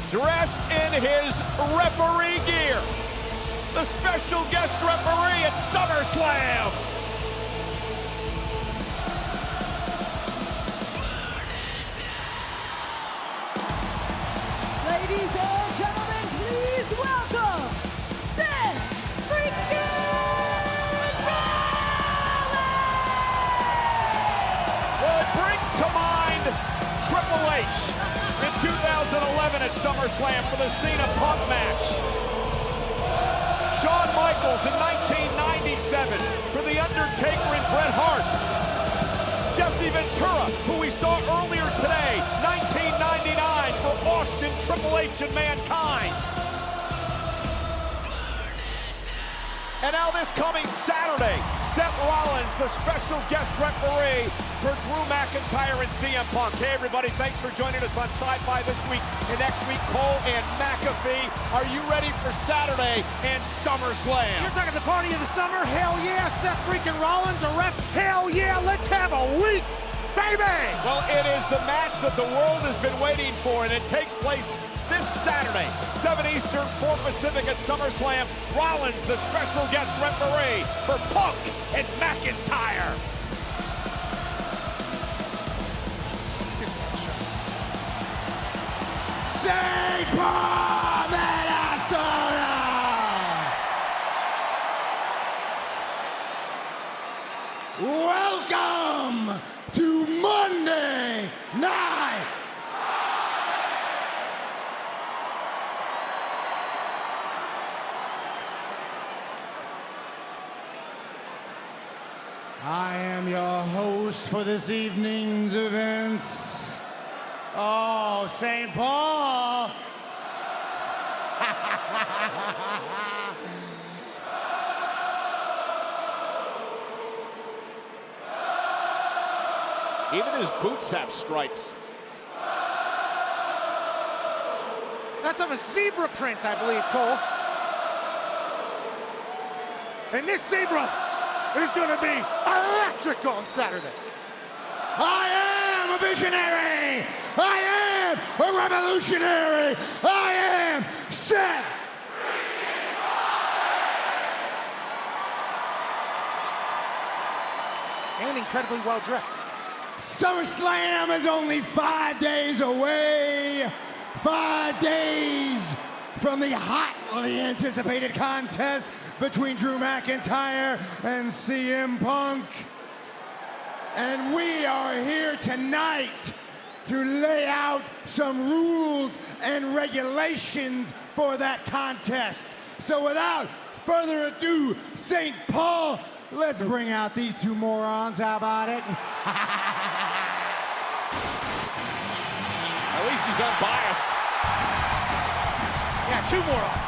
dressed in his referee gear, the special guest referee at SummerSlam. Ladies and gentlemen, please welcome Seth freaking Rollins! Well, it brings to mind Triple H in 2011 at SummerSlam for the Cena Punk match. Shawn Michaels in 1997 for The Undertaker and Bret Hart. Jesse Ventura, who we saw earlier today, 1999 for Austin, Triple H, and Mankind. And now this coming Saturday, Seth Rollins, the special guest referee for Drew McIntyre and CM Punk. Hey everybody, thanks for joining us on Sci-Fi this week and next week. Cole and McAfee, are you ready for Saturday and SummerSlam? You're talking the party of the summer? Hell yeah, Seth freaking Rollins, a ref? Hell yeah, let's have a week, baby! Well, it is the match that the world has been waiting for, and it takes place this Saturday, 7 Eastern, 4 Pacific at SummerSlam. Rollins, the special guest referee for Punk and McIntyre. St. Paul, Minnesota! Welcome to Monday Night. I am your host for this evening's events. Oh, St. Paul. Even his boots have stripes. That's of a zebra print, I believe, Cole. And this zebra is going to be electric on Saturday. I am a visionary. I am a revolutionary. I am Seth. And incredibly well dressed. SummerSlam is only 5 days away. 5 days from the hotly anticipated contest between Drew McIntyre and CM Punk. And we are here tonight to lay out some rules and regulations for that contest. So without further ado, St. Paul, let's bring out these two morons. How about it? At least he's unbiased. Yeah, two morons.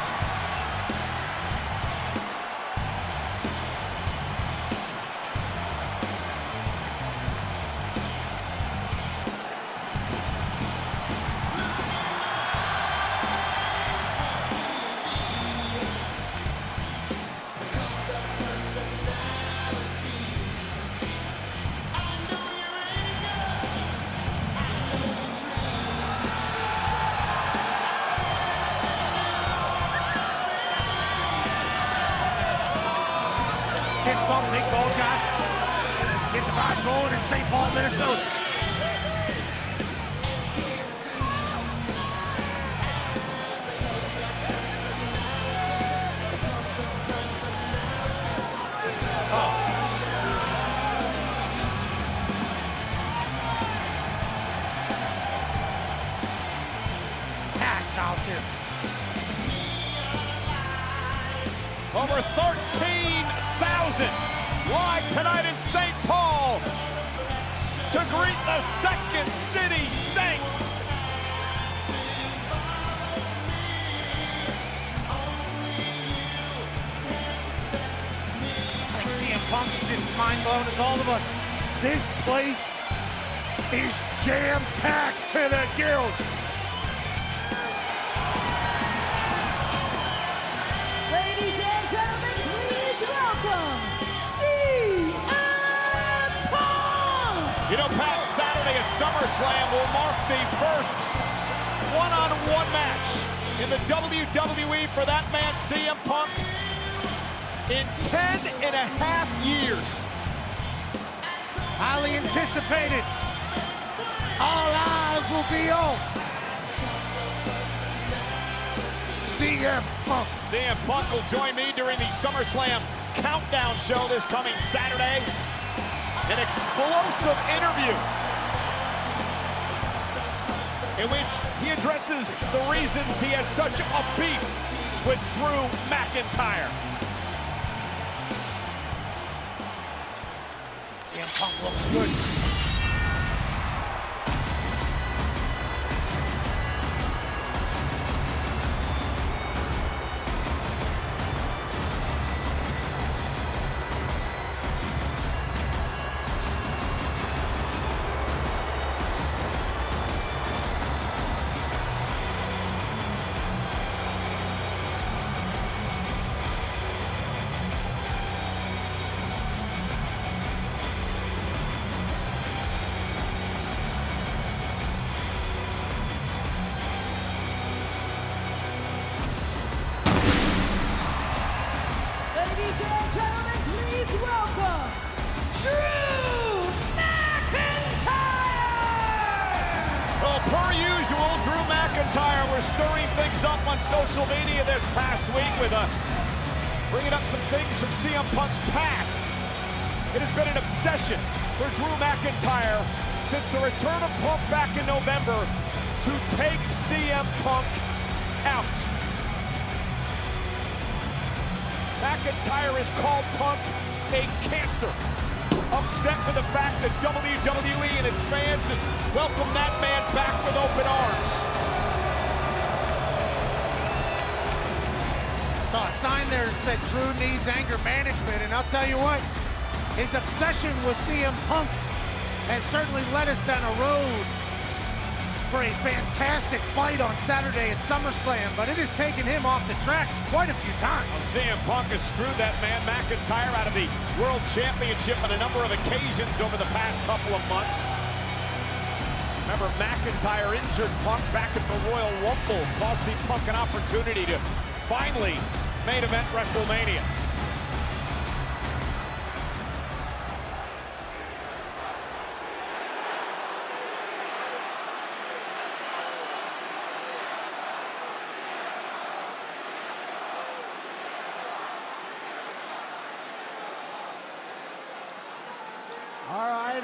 Fist bump, big bald guy. Get the vibes rolling in St. Paul, Minnesota. Packed house here. Over 13,000 live tonight in St. Paul to greet the second city saint. I think CM Punk is just as mind blown as all of us. This place is jam-packed to the gills. Ladies and gentlemen, please welcome CM Punk! You know, Pat, Saturday at SummerSlam will mark the first one-on-one match in the WWE for that man, CM Punk, in 10.5 years. Highly anticipated. All eyes will be on CM Punk. CM Punk will join me during the SummerSlam Countdown show this coming Saturday. An explosive interview in which he addresses the reasons he has such a beef with Drew McIntyre. CM Punk looks good. Ladies and gentlemen, please welcome Drew McIntyre! Well, per usual, Drew McIntyre was stirring things up on social media this past week with bringing up some things from CM Punk's past. It has been an obsession for Drew McIntyre since the return of Punk back in November to take CM Punk out. McIntyre has called Punk a cancer, upset with the fact that WWE and its fans has welcomed that man back with open arms. Saw a sign there that said Drew needs anger management, and I'll tell you what, his obsession with CM Punk has certainly led us down a road for a fantastic fight on Saturday at SummerSlam, but it has taken him off the tracks quite a few times. Well, CM Punk has screwed that man McIntyre out of the World Championship on a number of occasions over the past couple of months. Remember, McIntyre injured Punk back at the Royal Rumble, costing Punk an opportunity to finally main event WrestleMania. All right.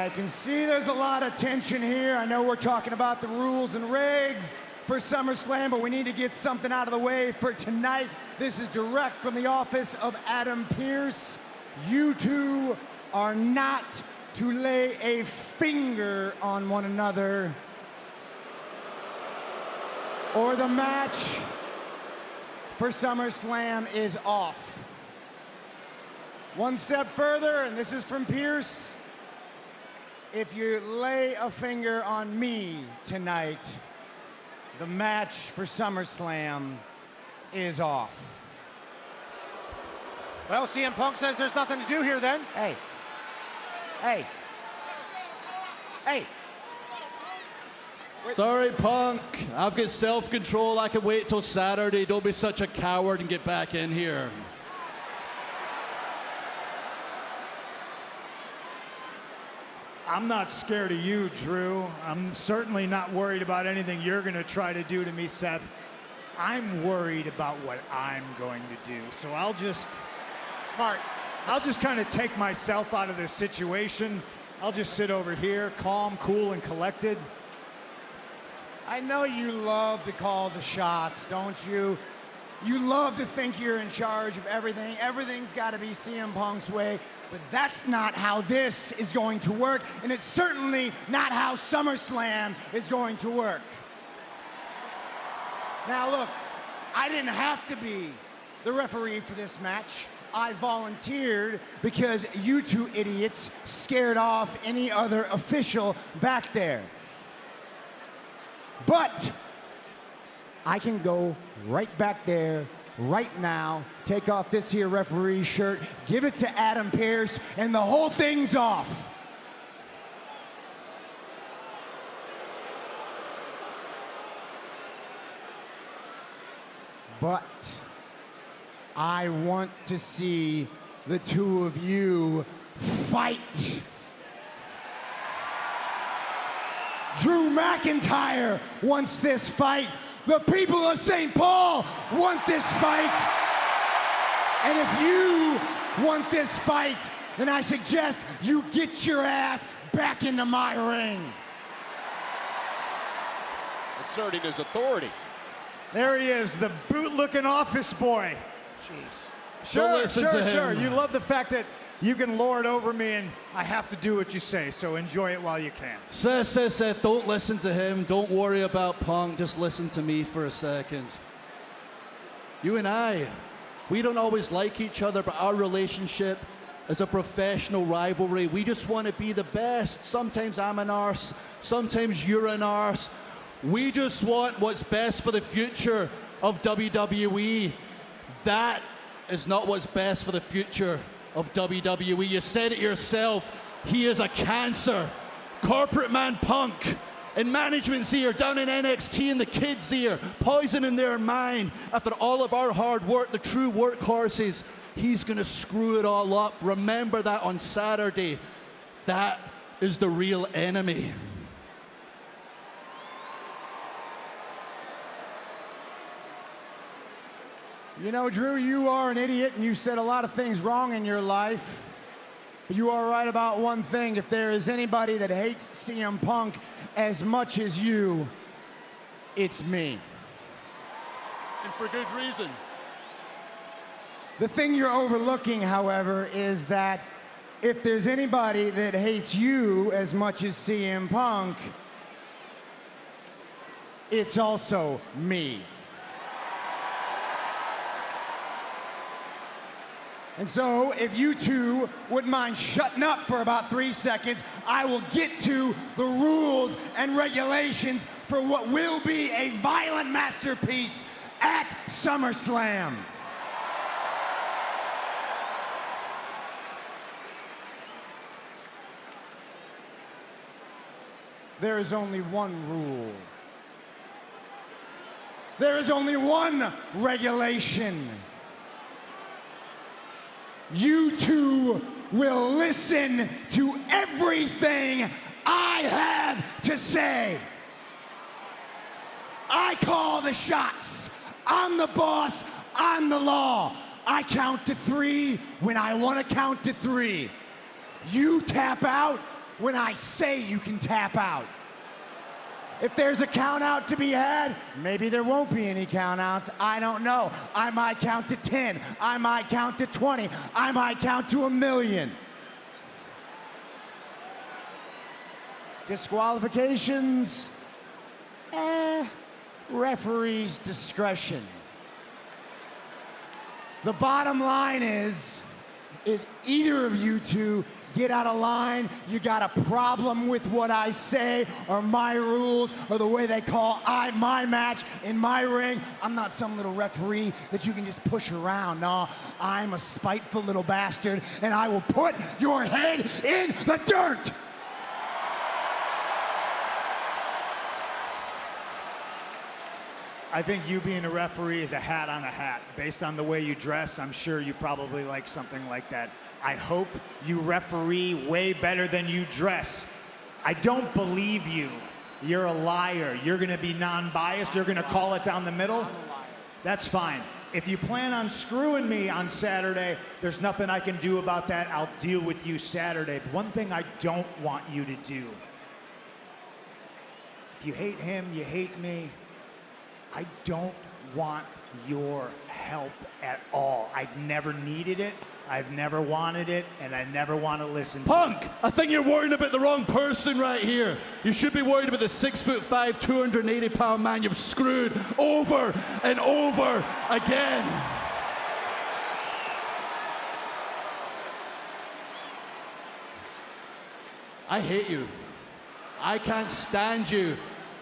I can see there's a lot of tension here. I know we're talking about the rules and regs for SummerSlam, but we need to get something out of the way for tonight. This is direct from the office of Adam Pearce. You two are not to lay a finger on one another, or the match for SummerSlam is off. One step further, and this is from Pearce. If you lay a finger on me tonight, the match for SummerSlam is off. Well, CM Punk says there's nothing to do here then. Hey. Sorry, Punk. I've got self-control. I can wait till Saturday. Don't be such a coward and get back in here. I'm not scared of you, Drew. I'm certainly not worried about anything you're going to try to do to me, Seth. I'm worried about what I'm going to do. So I'll just kind of take myself out of this situation. I'll just sit over here, calm, cool, and collected. I know you love to call the shots, don't you? You love to think you're in charge of everything. Everything's got to be CM Punk's way. But that's not how this is going to work, and it's certainly not how SummerSlam is going to work. Now look, I didn't have to be the referee for this match. I volunteered because you two idiots scared off any other official back there. But I can go right back there right now, take off this here referee shirt, give it to Adam Pearce, and the whole thing's off. but I want to see the two of you fight. Drew McIntyre wants this fight. The people of St. Paul want this fight. And if you want this fight, then I suggest you get your ass back into my ring. Asserting his authority. There he is, the boot-looking office boy. Jeez. Sure. You love the fact that you can lord over me and I have to do what you say, so enjoy it while you can. Seth, don't listen to him. Don't worry about Punk. Just listen to me for a second. You and I, we don't always like each other, but our relationship is a professional rivalry. We just want to be the best. Sometimes I'm an arse, sometimes you're an arse. We just want what's best for the future of WWE. That is not what's best for the future of WWE. You said it yourself. He is a cancer. Corporate man Punk and management's ear down in NXT and the kids' ear, poisoning their mind after all of our hard work, the true workhorses. He's going to screw it all up. Remember that on Saturday. That is the real enemy. You know, Drew, you are an idiot and you said a lot of things wrong in your life. But you are right about one thing. If there is anybody that hates CM Punk as much as you, it's me. And for good reason. The thing you're overlooking, however, is that if there's anybody that hates you as much as CM Punk, it's also me. And so, if you two wouldn't mind shutting up for about 3 seconds, I will get to the rules and regulations for what will be a violent masterpiece at SummerSlam. There is only one rule. There is only one regulation. You two will listen to everything I have to say. I call the shots. I'm the boss. I'm the law. I count to 3 when I want to count to 3. You tap out when I say you can tap out. If there's a count out to be had, maybe there won't be any count outs. I don't know. I might count to 10. I might count to 20. I might count to 1,000,000. Disqualifications? Referee's discretion. The bottom line is, if either of you two get out of line, you got a problem with what I say or my rules or the way they call my match in my ring. I'm not some little referee that you can just push around. No, I'm a spiteful little bastard, and I will put your head in the dirt. I think you being a referee is a hat on a hat. Based on the way you dress, I'm sure you probably like something like that. I hope you referee way better than you dress. I don't believe you. You're a liar. You're gonna be non-biased. You're gonna call it down the middle. That's fine. If you plan on screwing me on Saturday, there's nothing I can do about that. I'll deal with you Saturday. But one thing I don't want you to do. If you hate him, you hate me. I don't want your help at all. I've never needed it. I've never wanted it, and I never want to listen to Punk, it. I think you're worried about the wrong person right here. You should be worried about the 6'5", 280-pound man you've screwed over and over again. I hate you. I can't stand you.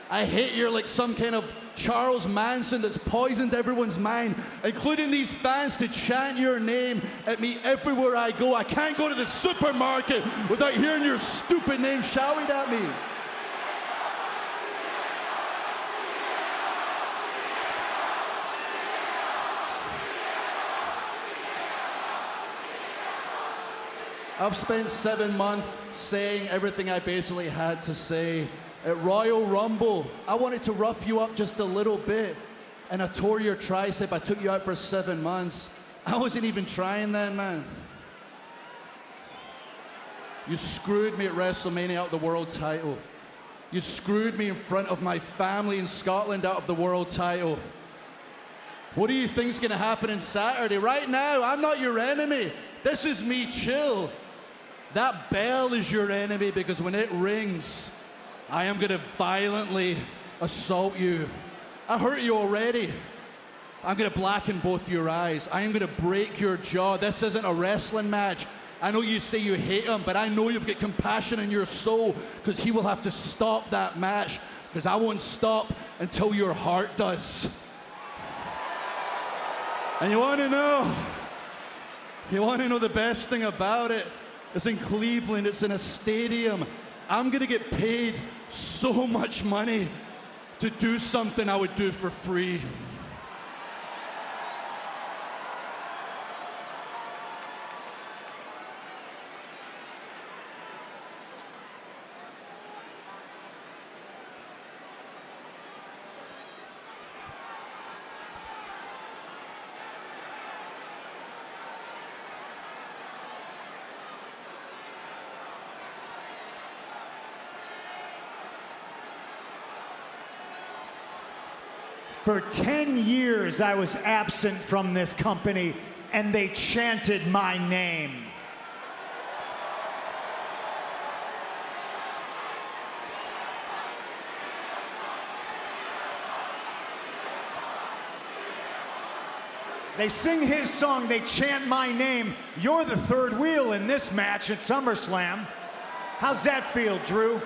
I hate you're like some kind of Charles Manson that's poisoned everyone's mind, including these fans to chant your name at me everywhere I go. I can't go to the supermarket without hearing your stupid name shouted at me. I've spent 7 months saying everything I basically had to say. At Royal Rumble, I wanted to rough you up just a little bit, and I tore your tricep. I took you out for 7 months. I wasn't even trying then, man. You screwed me at WrestleMania out of the world title. You screwed me in front of my family in Scotland out of the world title. What do you think's gonna happen on Saturday? Right now, I'm not your enemy. This is me chill. That bell is your enemy because when it rings, I am gonna violently assault you. I hurt you already. I'm gonna blacken both your eyes. I am gonna break your jaw. This isn't a wrestling match. I know you say you hate him, but I know you've got compassion in your soul because he will have to stop that match because I won't stop until your heart does. And you wanna know the best thing about it? It's in Cleveland, it's in a stadium. I'm gonna get paid so much money to do something I would do for free. For 10 years, I was absent from this company, and they chanted my name. They sing his song, they chant my name. You're the third wheel in this match at SummerSlam. How's that feel, Drew?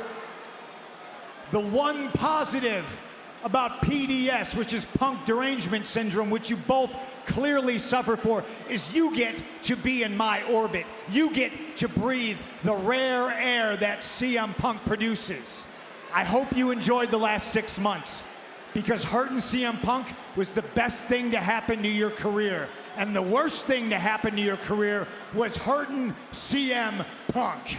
The one positive about PDS, which is Punk Derangement Syndrome, which you both clearly suffer for, is you get to be in my orbit. You get to breathe the rare air that CM Punk produces. I hope you enjoyed the last 6 months, because hurting CM Punk was the best thing to happen to your career. And the worst thing to happen to your career was hurting CM Punk.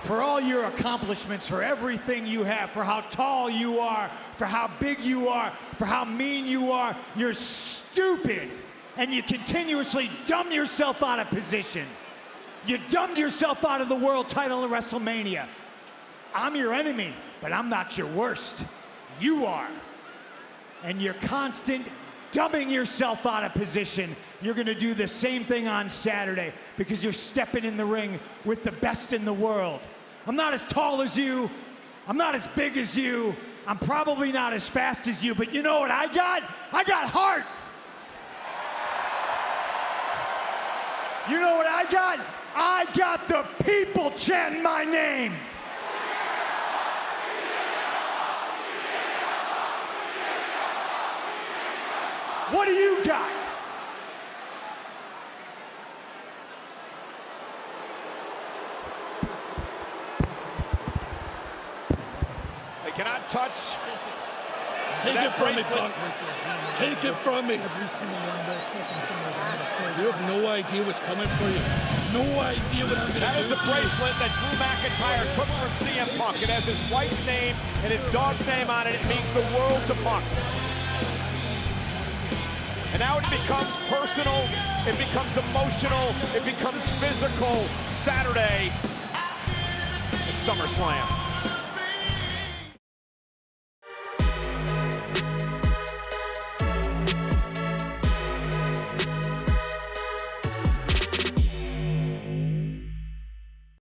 For all your accomplishments, for everything you have, for how tall you are, for how big you are, for how mean you are, you're stupid. And you continuously dumb yourself out of position. You dumbed yourself out of the world title at WrestleMania. I'm your enemy, but I'm not your worst. You are. And you're constant dumbing yourself out of position. You're gonna do the same thing on Saturday because you're stepping in the ring with the best in the world. I'm not as tall as you. I'm not as big as you. I'm probably not as fast as you, but you know what I got? I got heart. You know what I got? I got the people chanting my name. What do you got? They cannot touch. Take it from me, Punk. Take it from me. You have no idea what's coming for you. No idea what I'm going to do. That is the bracelet that Drew McIntyre took from CM Punk. It has his wife's name and his dog's name on it. It means the world to Punk. And now it becomes personal, it becomes emotional, it becomes physical Saturday at SummerSlam.